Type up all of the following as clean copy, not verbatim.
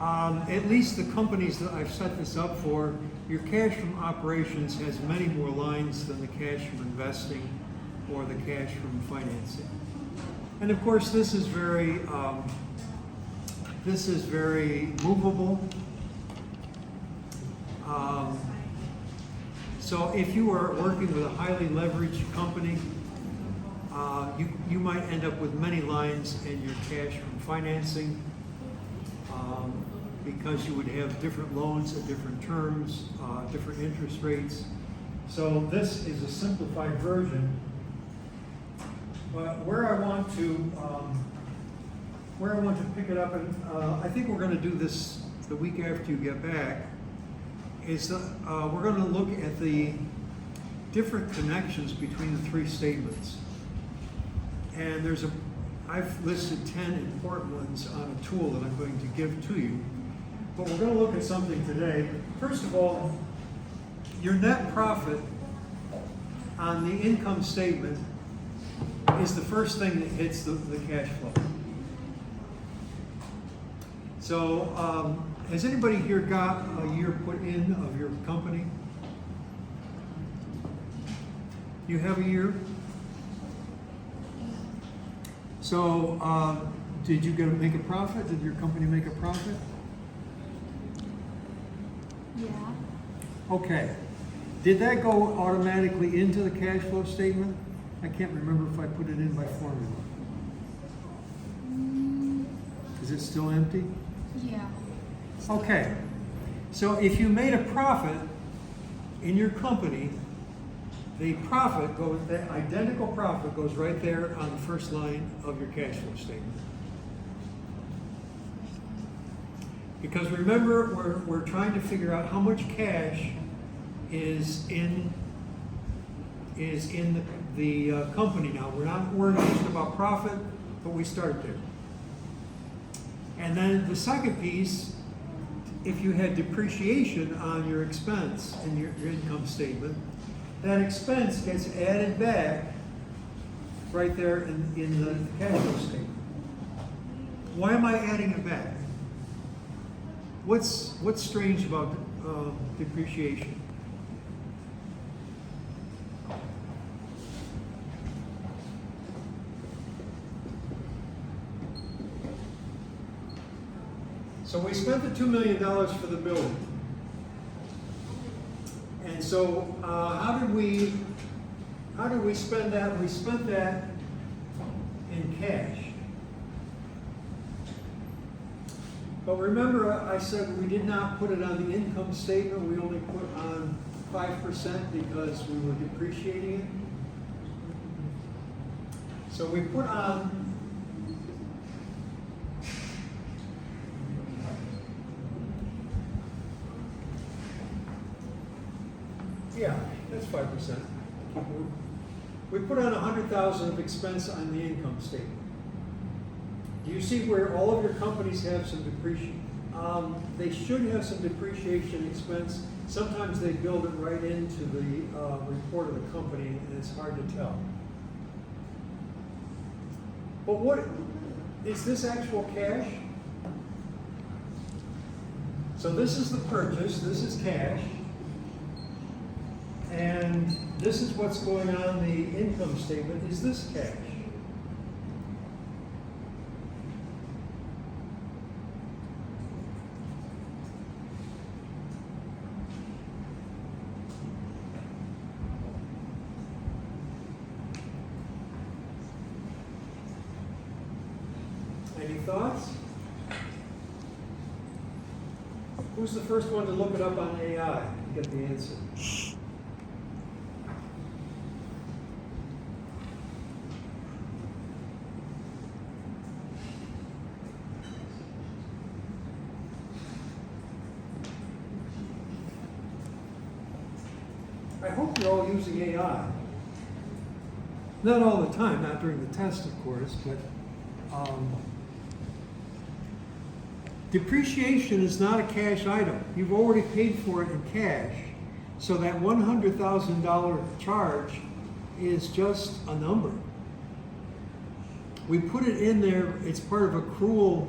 At least the companies that I've set this up for, your cash from operations has many more lines than the cash from investing or the cash from financing. And of course, this is very movable. So if you are working with a highly leveraged company, you might end up with many lines in your cash from financing because you would have different loans at different terms, different interest rates. So this is a simplified version. But where I want to pick it up, and I think we're going to do this the week after you get back, is we're going to look at the different connections between the three statements. And I've listed 10 important ones on a tool that I'm going to give to you. But we're going to look at something today. First of all, your net profit on the income statement is the first thing that hits the cash flow. So, has anybody here got a year put in of your company? You have a year? So, did you make a profit? Did your company make a profit? Yeah. Okay. Did that go automatically into the cash flow statement? I can't remember if I put it in by formula. Is it still empty? Yeah. Okay. So if you made a profit in your company, the identical profit goes right there on the first line of your cash flow statement. Because remember, we're trying to figure out how much cash is in the company now. We're not worried just about profit, but we start there. And then the second piece, if you had depreciation on your expense in your income statement, that expense gets added back right there in the cash flow statement. Why am I adding it back? What's strange about depreciation? So we spent the $2 million for the building. And so how did we spend that? We spent that in cash. But remember, I said we did not put it on the income statement. We only put on 5% because we were depreciating it. So we put on that's 5%. We put on $100,000 of expense on the income statement. Do you see where all of your companies have some depreciation? They should have some depreciation expense. Sometimes they build it right into the report of the company, and it's hard to tell. But what is this actual cash? So this is the purchase. This is cash. And this is what's going on the income statement. Is this cash? Any thoughts? Who's the first one to look it up on AI to get the answer? I hope you're all using AI. Not all the time, not during the test, of course, but depreciation is not a cash item. You've already paid for it in cash, so that $100,000 charge is just a number. We put it in there, it's part of accrual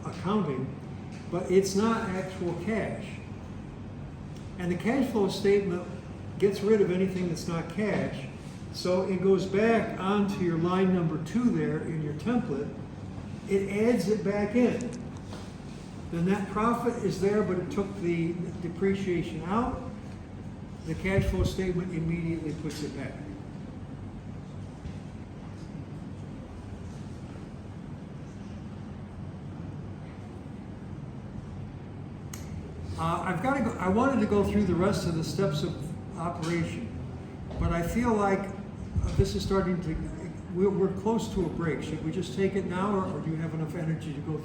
accounting, but it's not actual cash. And the cash flow statement gets rid of anything that's not cash. So it goes back onto your line number 2 there in your template. It adds it back in. The net profit is there, but it took the depreciation out. The cash flow statement immediately puts it back. I've got to go, I wanted to go through the rest of the steps of operation, but I feel like this is starting to, we're close to a break. Should we just take it now, or do you have enough energy to go through?